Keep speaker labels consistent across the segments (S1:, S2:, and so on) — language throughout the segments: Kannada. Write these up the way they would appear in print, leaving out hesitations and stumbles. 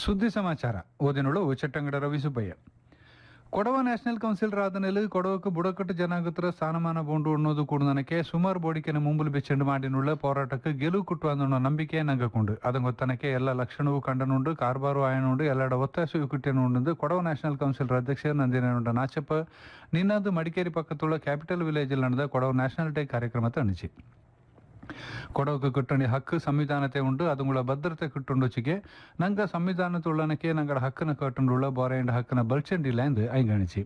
S1: ಸುದ್ದಿ ಸಮಾಚಾರ ಓದಿನಳು ಚಟ್ಟಂಗಡ ರವಿ ಸುಬ್ಬಯ್ಯ. ಕೊಡವ ನ್ಯಾಷನಲ್ ಕೌನ್ಸಿಲ್ ರಾಧನೆಲು ಕೊಡವಕ್ಕೆ ಬುಡಕಟ್ಟು ಜನಾಂಗತರ ಸ್ಥಾನಮಾನ ಬೋಂಡು ಅನ್ನೋದು ಕೂಡನಕ್ಕೆ ಸುಮಾರು ಬೋಡಿಕೆನ ಮುಂಬಲು ಬೆಚ್ಚಂಡು ಮಾಡಿನುಳ್ಳ ಹೋರಾಟಕ್ಕೆ ಗೆಲುವು ಕುಟ್ಟು ಅನ್ನೋ ನಂಬಿಕೆ ನಂಗಕೊಂಡು ಅದಂಗೊತ್ತನಕ್ಕೆ ಎಲ್ಲ ಲಕ್ಷಣವೂ ಕಂಡನುಂಡು ಕಾರ್ಬಾರು ಆಯನುಂಡು ಎಲ್ಲರ ಒತ್ತಾಸು ಕುಟ್ಟಿಯನುಂಡು ಕೊಡವ ನ್ಯಾಷನಲ್ ಕೌನ್ಸಿಲ್ ಅಧ್ಯಕ್ಷ ನಂದಿನುಂಡ ನಾಚಪ್ಪ ನಿನ್ನದು ಮಡಿಕೇರಿ ಪಕ್ಕത്തുള്ള ಕ್ಯಾಪಿಟಲ್ ವಿಲೇಜಿൽ ನಡೆದ ಕೊಡವ ನ್ಯಾಷನಲ್ ಡೇ ಕಾರ್ಯಕ್ರಮ ತಣಿಸಿ. ಕೊಡವಕ್ಕೆ ಕಿಟ್ಟಣಿ ಹಕ್ಕು ಸಂವಿಧಾನತೆ ಉಂಡು ಅದುಗಳ ಭದ್ರತೆ ಕಿಟ್ಟುಂಡುಚಿಗೆ ನಂಗ ಸಂವಿಧಾನತುಳ್ಳನಕ್ಕೆ ನಂಗಡ ಹಕ್ಕನ ಕಟ್ಟುಂಡುಳ್ಳ ಬೋರೆಂಡ ಹಕ್ಕನ ಬಲ್ಚಂಡಿಲ್ಲ ಎಂದು ಐಗಣಿಸಿ.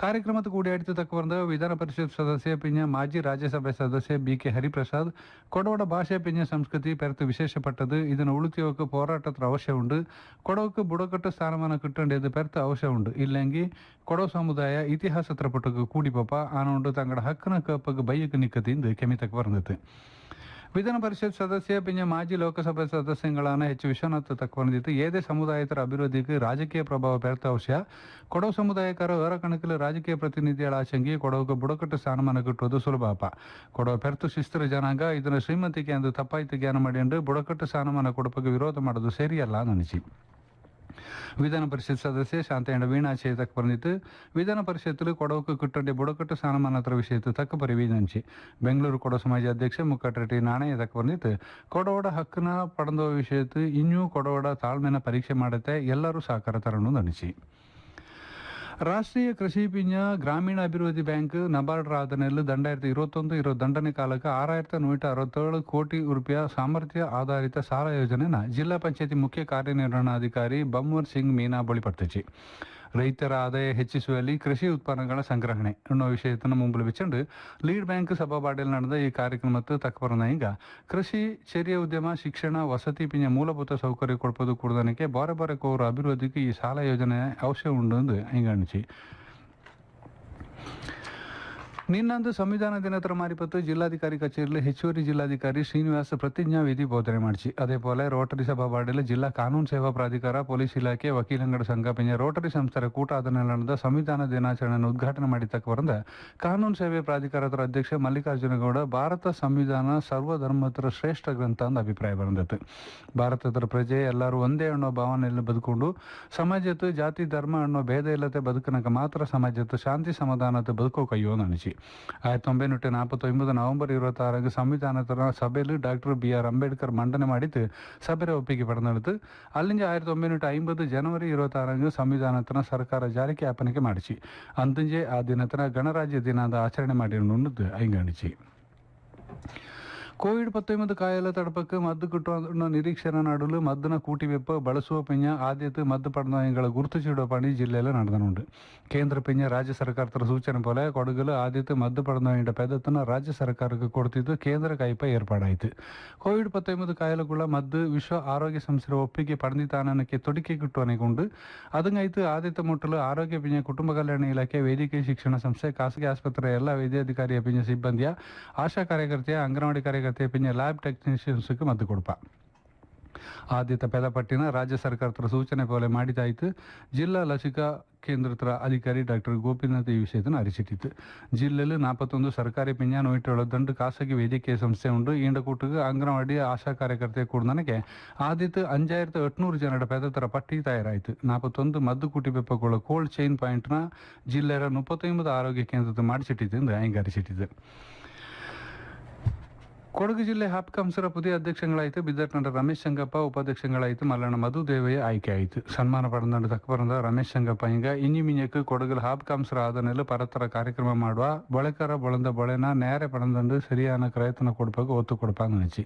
S1: ಕಾರ್ಯಕ್ರಮದ ಕೂಡಿಯಾಡಿತು ತಕ್ಕ ಬಂದ ವಿಧಾನ ಪರಿಷತ್ ಸದಸ್ಯ ಪಿಂಜ ಮಾಜಿ ರಾಜ್ಯಸಭೆ ಸದಸ್ಯ ಬಿ.ಕೆ. ಹರಿಪ್ರಸಾದ್ ಕೊಡವಡ ಭಾಷೆ ಪಿಂಜ ಸಂಸ್ಕೃತಿ ಪೆರತು ವಿಶೇಷಪಟ್ಟದು ಇದನ್ನು ಉಳಿತಿಯೋಕೆ ಹೋರಾಟದ ಅವಶ್ಯ ಉಂಡು ಕೊಡವಕ್ಕೆ ಬುಡಕಟ್ಟು ಸ್ಥಾನಮಾನ ಕಿಟ್ಟಂಡಿಯದು ಪೆರತು ಅವಶ್ಯ ಉಂಡು ಇಲ್ಲಂಗಿ ಕೊಡವ ಸಮುದಾಯ ಇತಿಹಾಸ ತರಪಟ್ಟಕ್ಕೆ ಕೂಡಿಪಪ್ಪ ಆನೊಂಡು ತಂಗಡ ಹಕ್ಕನ ಕಪ್ಪಗೆ ಬೈಯಕ್ಕೆ ನಿಕ್ಕದಿಂದ ಕೆಮಿತಕ್ಕೆ ಬಂದಿತ್ತು. ವಿಧಾನ ಪರಿಷತ್ ಸದಸ್ಯ ಪಿಂಜ ಮಾಜಿ ಲೋಕಸಭಾ ಸದಸ್ಯಗಳಾன ಎಚ್ ವಿಶ್ವನಾಥ್ ತಕ್ಕ ಬಂದಿತ್ತು ಏದೇ ಸಮುದಾಯತರ ಅಭಿವೃದ್ಧಿಗೆ ರಾಜಕೀಯ ಪ್ರಭಾವ ಪೆರತ ಅವಶ್ಯ ಕೊಡವ ಸಮುದಾಯಕರ ಅವರ ಕಣಕಲು ರಾಜಕೀಯ ಪ್ರತಿನಿಧಿಗಳ ಆಚಂಗಿ ಕೊಡವಕ್ಕೆ ಬುಡಕಟ್ಟು ಸ್ಥಾನಮಾನ ಕಿಟ್ಟುವುದು ಸುಲಭ ಕೊಡವ ಪೆರತು ಶಿಸ್ತರ ಜನಾಂಗ ಇದನ್ನು ಶ್ರೀಮಂತಿಕೆ ಎಂದು ತಪ್ಪಾಯ್ತು ಜ್ಞಾನ ಮಾಡಿಕೊಂಡು ಬುಡಕಟ್ಟು ಸ್ಥಾನಮಾನ ಕೊಡಪಕ್ಕೆ ವಿರೋಧ ಮಾಡೋದು ಸರಿಯಲ್ಲ ನನಸಿ. ವಿಧಾನ ಪರಿಷತ್ ಸದಸ್ಯ ಶಾಂತಯ್ಯ ವೀಣಾಚೆ ತಕ್ಕ ಬಂದಿತ್ತು ವಿಧಾನ ಪರಿಷತ್ತು ಕೊಡವಕ್ಕೆ ಕಿಟ್ಟಂಡೆ ಬುಡಕಟ್ಟು ಸ್ಥಾನಮಾನತರ ವಿಷಯತ್ತು ತಕ್ಕ ಪರಿವೀನಂಚಿ ಬೆಂಗಳೂರು ಕೊಡವ ಸಮಾಜ ಅಧ್ಯಕ್ಷ ಮುಕ್ಕಟ್ಟರೆಡ್ಡಿ ನಾಣಯ್ಯ ತಕ್ಕ ಬಂದಿತ್ತು ಕೊಡವಡ ಹಕ್ಕನ ಪಡೆದ ವಿಷಯತ್ತು ಇನ್ನೂ ಕೊಡವಡ ತಾಳ್ಮೆನ ಪರೀಕ್ಷೆ ಮಾಡುತ್ತೆ ಎಲ್ಲರೂ ಸಹಕಾರ ತರನು ಅನಿಸಿ. ರಾಷ್ಟ್ರೀಯ ಕೃಷಿ ಪಿಂಜ ಗ್ರಾಮೀಣ ಅಭಿವೃದ್ಧಿ ಬ್ಯಾಂಕ್ ನಬಾರ್ಡ್ ರಾಧನೆಯಲ್ಲಿ 2021 ದಂಡನೆ ಕಾಲಕ್ಕೆ 6,167 ಕೋಟಿ ರೂಪಾಯಿ ಸಾಮರ್ಥ್ಯ ಆಧಾರಿತ ಸಾಲ ಯೋಜನೆನ ಜಿಲ್ಲಾ ಪಂಚಾಯತಿ ಮುಖ್ಯ ಕಾರ್ಯನಿರ್ವಹಣಾಧಿಕಾರಿ ಬಮ್ವರ್ ಸಿಂಗ್ ಮೀನಾ ಬಳಿಪಡ್ತಿச்சு. ರೈತರ ಆದಾಯ ಹೆಚ್ಚಿಸುವಲ್ಲಿ ಕೃಷಿ ಉತ್ಪನ್ನಗಳ ಸಂಗ್ರಹಣೆ ಅನ್ನೋ ವಿಷಯತನ ಮುಂಬಲು ಬಿಚ್ಚಂಡು ಲೀಡ್ ಬ್ಯಾಂಕ್ ಸಭಾಪಾಡಿಯಲ್ಲಿ ನಡೆದ ಈ ಕಾರ್ಯಕ್ರಮಕ್ಕೆ ತಕ್ಕ ಬರೋಣ ಈಗ ಕೃಷಿ ಚರ್ಯ ಉದ್ಯಮ ಶಿಕ್ಷಣ ವಸತಿ ಪಿಂಜ ಮೂಲಭೂತ ಸೌಕರ್ಯ ಕೊಡ್ಬೋದು ಕೂಡದನಕ್ಕೆ ಬಾರೆ ಬಾರೆ ಕೋರ ಅಭಿವೃದ್ಧಿಗೆ ಈ ಸಾಲ ಯೋಜನೆ ಅವಶ್ಯ ಉಂಡು ಎಂದು ಹಿಂಗಣಿಸಿ. ನಿನ್ನಂದು ಸಂವಿಧಾನ ದಿನತರ ಮಾರಿಪತ್ತು ಜಿಲ್ಲಾಧಿಕಾರಿ ಕಚೇರಿಯಲ್ಲಿ ಹೆಚ್ಚುವರಿ ಜಿಲ್ಲಾಧಿಕಾರಿ ಶ್ರೀನಿವಾಸ ಪ್ರತಿಜ್ಞಾ ವಿಧಿ ಬೋಧನೆ ಮಾಡಿಸಿ. ಅದೇപോലെ ರೋಟರಿ ಸಭಾಪಾಡಿಯಲ್ಲಿ ಜಿಲ್ಲಾ ಕಾನೂನು ಸೇವಾ ಪ್ರಾಧಿಕಾರ ಪೊಲೀಸ್ ಇಲಾಖೆ ವಕೀಲಂಗಡ ಸಂಘ ಪಿಂಜ ರೋಟರಿ ಸಂಸ್ಥೆಯ ಕೂಟ ಅದನ್ನೆಲ್ಲ ನಡೆದ ಸಂವಿಧಾನ ದಿನಾಚರಣೆಯನ್ನು ಉದ್ಘಾಟನೆ ಮಾಡಿ ತಕ್ಕ ಬರಂದ ಕಾನೂನು ಸೇವೆ ಪ್ರಾಧಿಕಾರದ ಅಧ್ಯಕ್ಷ ಮಲ್ಲಿಕಾರ್ಜುನಗೌಡ ಭಾರತ ಸಂವಿಧಾನ ಸರ್ವಧರ್ಮತರ ಶ್ರೇಷ್ಠ ಗ್ರಂಥ ಅಂತ ಅಭಿಪ್ರಾಯ ಬಂದಿತ್ತು. ಭಾರತದ ಪ್ರಜೆ ಎಲ್ಲರೂ ಒಂದೇ ಅನ್ನೋ ಭಾವನೆಯಲ್ಲಿ ಬದುಕೊಂಡು ಸಮಾಜತ್ತು ಜಾತಿ ಧರ್ಮ ಅನ್ನೋ ಭೇದ ಇಲ್ಲದೆ ಬದುಕನಕ ಮಾತ್ರ ಸಮಾಜತ್ತು ಶಾಂತಿ ಸಮಾಧಾನದ ಬದುಕೋ ಕೈಯೋ ಅನಿಸಿ. 1949 ನವೆಂಬರ್ 26 ಸಂವಿಧಾನದ ಸಭೆಯಲ್ಲಿ ಡಾಕ್ಟರ್ ಬಿ.ಆರ್. ಅಂಬೇಡ್ಕರ್ ಮಂಡನೆ ಮಾಡಿದ್ದು ಸಭೆಯ ಒಪ್ಪಿಗೆ ಪಡೆದು ಅಲ್ಲಿಂದ 1950 ಜನವರಿ 26 ಸಂವಿಧಾನತನ ಸರ್ಕಾರ ಜಾರಿಗೆ ಆಪನೆಗೆ ಮಾಡಿಸಿ ಅಂತಂಜೆ ಆ ದಿನತನ ಗಣರಾಜ್ಯ ದಿನದ ಆಚರಣೆ ಮಾಡಿರುವುದು ಐಂಗಣಿಸಿ. ಕೋವಿಡ್-19 ಕಾಯಿಲೆ ತಡಪಕ್ಕೆ ಮದ್ದು ಕಿಟ್ಟುವ ನಿರೀಕ್ಷೆನ ನಡುಲು ಮದ್ದನ ಕೂಟಿ ವೆಪ್ಪ ಬಳಸುವ ಪಿಂಜ ಆದ್ಯತೆ ಮದ್ದು ಪಡೆದಗಳ ಗುರುತಿಸಿಡುವ ಪಣಿ ಜಿಲ್ಲೆಯಲ್ಲಿ ನಡೆದನುಂಡು. ಕೇಂದ್ರ ಪಿಂಜ ರಾಜ್ಯ ಸರ್ಕಾರದ ಸೂಚನೆ ಪೋಲೆ ಕೊಡಗಲು ಆದ್ಯತೆ ಮದ್ದು ಪಡೆದ ಪೆದತನ ರಾಜ್ಯ ಸರ್ಕಾರಕ್ಕೆ ಕೊಡ್ತಿದ್ದು ಕೇಂದ್ರ ಕೈಪ ಏರ್ಪಾಡಾಯಿತು. ಕೋವಿಡ್-19 ಕಾಯಿಲೆಗಳ ಮದ್ದು ವಿಶ್ವ ಆರೋಗ್ಯ ಸಂಸ್ಥೆ ಒಪ್ಪಿಗೆ ಪಡೆದಿತಾನಕ್ಕೆ ತೊಡಿಕೆ ಕಿಟ್ಟುವನೆಗೊಂಡು ಅದಂಗಾಯ್ತು ಆದ್ಯತೆ ಮುಟ್ಟಲು ಆರೋಗ್ಯ ಪಿಂಜ ಕುಟುಂಬ ಕಲ್ಯಾಣ ಇಲಾಖೆ ವೈದ್ಯಕೀಯ ಶಿಕ್ಷಣ ಸಂಸ್ಥೆ ಖಾಸಗಿ ಆಸ್ಪತ್ರೆಯ ಎಲ್ಲ ವೈದ್ಯಾಧಿಕಾರಿಯ ಪಿಂಜ ಸಿಬ್ಬಂದಿಯ ಆಶಾ ಕಾರ್ಯಕರ್ತೆಯ ಅಂಗನವಾಡಿ ಕಾರ್ಯಕರ್ತೆ ಪಿಂಜ ಲ್ಯಾಬ್ ಟೆಕ್ನಿಷಿಯನ್ಸ್ಗೆ ಮದ್ದು ಕೊಡಪ ಆದ್ಯತೆ ಪೆದಪಟ್ಟಿನ ರಾಜ್ಯ ಸರ್ಕಾರದ ಸೂಚನೆ ಪೋಲೆ ಮಾಡಿದಾಯಿತು. ಜಿಲ್ಲಾ ಲಸಿಕಾ ಕೇಂದ್ರದ ಅಧಿಕಾರಿ ಡಾಕ್ಟರ್ ಗೋಪಿನಾಥ್ ಈ ವಿಷಯವನ್ನು ಅರಿಸಿಟ್ಟಿತ್ತು. ಜಿಲ್ಲೆಯಲ್ಲಿ 41 ಸರ್ಕಾರಿ ಪಿಂಜ 172 ಖಾಸಗಿ ವೈದ್ಯಕೀಯ ಸಂಸ್ಥೆ ಉಂಟು. ಈಂಡ ಕೂಟಕ್ಕೆ ಅಂಗನವಾಡಿ ಆಶಾ ಕಾರ್ಯಕರ್ತೆ ಕೂಡ ನನಗೆ ಆದಿತ್ತು 5800 ಜನರ ಪೆದತರ ಪಟ್ಟಿ ತಯಾರಾಯಿತು. 41 ಮದ್ದು ಕುಟಿ ಬೆಪ್ಪಗಳ ಕೋಲ್ಡ್ ಚೈನ್ ಪಾಯಿಂಟ್ನ ಜಿಲ್ಲೆಯ 39 ಆರೋಗ್ಯ ಕೇಂದ್ರದ ಮಾಡಿಸಿಟ್ಟಿದ್ದು ಎಂದು ಅಂಗೀಕರಿಸಿಟ್ಟಿದೆ. ಕೊಡಗು ಜಿಲ್ಲೆ ಹಾಪ್ಕಾಮ್ಸರ ಪುದಿಯ ಅಧ್ಯಕ್ಷಗಳಾಯಿತು ಬಿದ್ದಟ್ನಡ ರಮೇಶ್ ಸಂಗಪ್ಪ ಉಪಾಧ್ಯಕ್ಷಗಳಾಯಿತು ಮಲ್ಲಣ್ಣ ಮಧುದೇವಯ್ಯ ಆಯ್ಕೆ ಆಯಿತು. ಸನ್ಮಾನ ಪಡೆದ ತಕ್ಕ ಬರಂದ ರಮೇಶ್ ಸಂಗಪ್ಪ ಹಿಂಗ ಇಂಜಿಮಿಂಜಕ್ಕೆ ಕೊಡಗಲು ಹಾಪ್ಕಾಮ್ಸರ ಆದನೆಲ್ಲ ಪರತರ ಕಾರ್ಯಕ್ರಮ ಮಾಡುವ ಬಳಕರ ಬಳಂದ ಬಳೆನ ನೇರೆ ಪಡೆದಂಡು ಸರಿಯಾದ ಪ್ರಯತ್ನ ಕೊಡಬೇಕು ಒತ್ತು ಕೊಡಪ ಅನಿಸಿ.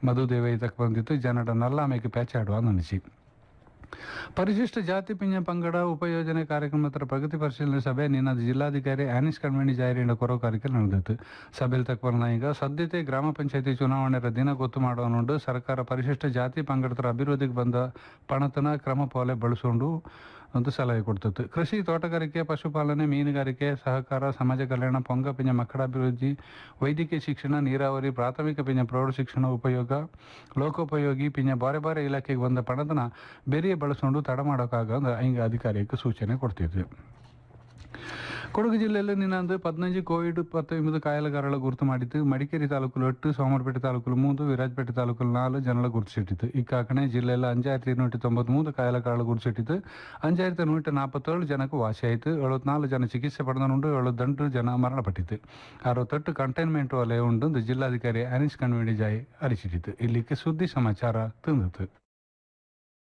S1: ಮಧುದೇವಯ್ಯ ತಕ್ಕ ಬಂದಿತ್ತು ಜನರ ನಲ್ಲಾಮೆಗೆ ಪ್ಯಾಚಾಡುವ ಅನಿಸಿ. ಪರಿಶಿಷ್ಟ ಜಾತಿ ಪಿಂಜ ಪಂಗಡ ಉಪಯೋಜನೆ ಕಾರ್ಯಕ್ರಮದ ಪ್ರಗತಿ ಪರಿಶೀಲನೆ ಸಭೆ ನಿನ್ನ ಜಿಲ್ಲಾಧಿಕಾರಿ ಆನಿಸ್ ಕಣ್ಮಣಿ ಜಾರಿಯಿಂದ ಕೊರೋ ಕಾರ್ಯಕ್ರಮ ನಡೆದಿತ್ತು. ಸಭೆಯಲ್ಲಿ ತಕ್ಕ ಬರೋಣ ಈಗ ಸದ್ಯತೆ ಗ್ರಾಮ ಪಂಚಾಯತಿ ಚುನಾವಣೆಯ ದಿನ ಗೊತ್ತು ಮಾಡೋನುಂಡು ಸರ್ಕಾರ ಪರಿಶಿಷ್ಟ ಜಾತಿ ಪಂಗಡತರ ಅಭಿವೃದ್ಧಿಗೆ ಬಂದ ಪಣತನ ಕ್ರಮ ಪೋಲೆ ಬಳಸಿಕೊಂಡು ಅಂತ ಸಲಹೆ ಕೊಡ್ತಿತ್ತು. ಕೃಷಿ ತೋಟಗಾರಿಕೆ ಪಶುಪಾಲನೆ ಮೀನುಗಾರಿಕೆ ಸಹಕಾರ ಸಮಾಜ ಕಲ್ಯಾಣ ಪೊಂಗ ಪಿಂಜ ಮಕ್ಕಳ ಅಭಿವೃದ್ಧಿ ವೈದ್ಯಕೀಯ ಶಿಕ್ಷಣ ನೀರಾವರಿ ಪ್ರಾಥಮಿಕ ಪಿಂಜ ಪ್ರೌಢ ಶಿಕ್ಷಣ ಉಪಯೋಗ ಲೋಕೋಪಯೋಗಿ ಪಿಂಜ ಬಾರೆ ಬಾರೆ ಇಲಾಖೆಗೆ ಬಂದ ಪಣದನ ಬೇರೆ ಬಳಸ್ಕೊಂಡು ತಡ ಮಾಡೋಕ್ಕಾಗ ಹಿಂಗೆ ಅಧಿಕಾರಿಕ್ಕೆ ಸೂಚನೆ ಕೊಡ್ತಿದ್ವಿ. ಕೊಡಗು ಜಿಲ್ಲೆಯಲ್ಲಿ ನಿನ್ನಂದು 15 ಕೋವಿಡ್-19 ಕಾಯಲಗಾರಳ ಗುರುತು ಮಾಡಿದ್ದು. ಮಡಿಕೇರಿ ತಾಲೂಕುಲು 8, ಸೋಮವಾರಪೇಟೆ ತಾಲೂಕುಲು 3, ವಿರಾಜಪೇಟೆ ತಾಲೂಕುಲು 4 ಜನల ಗುರುತಿಸಿಟ್ಟಿತು. ಇಕ್ಕಾಕಣೆ ಜಿಲ್ಲೆಯಲ್ಲಿ 5193 ಕಾಯಲಗಾರಳ ಗುರುತಿಸಿಟ್ಟಿತು. 5147 ಜನಕ್ಕೆ ವಾಸಿಯಾಯಿತು. 74 ಜನ ಚಿಕಿತ್ಸೆ ಪಡೆದನುಂಡು. 72 ಜನ ಮರಣಪಟ್ಟಿತು. 68 ಕಂಟೈನ್ಮೆಂಟ್ ವಲಯ ಉಂಡು ಜಿಲ್ಲಾಧಿಕಾರಿ ಅನೀಸ್ ಕಣ್ವಿಡಿಜಾಯಿ ಅರಿಚಿಟ್ಟಿತು. ಇಲ್ಲಿಗೆ ಸುದ್ದಿ ಸಮಾಚಾರ ತಂದಿತು.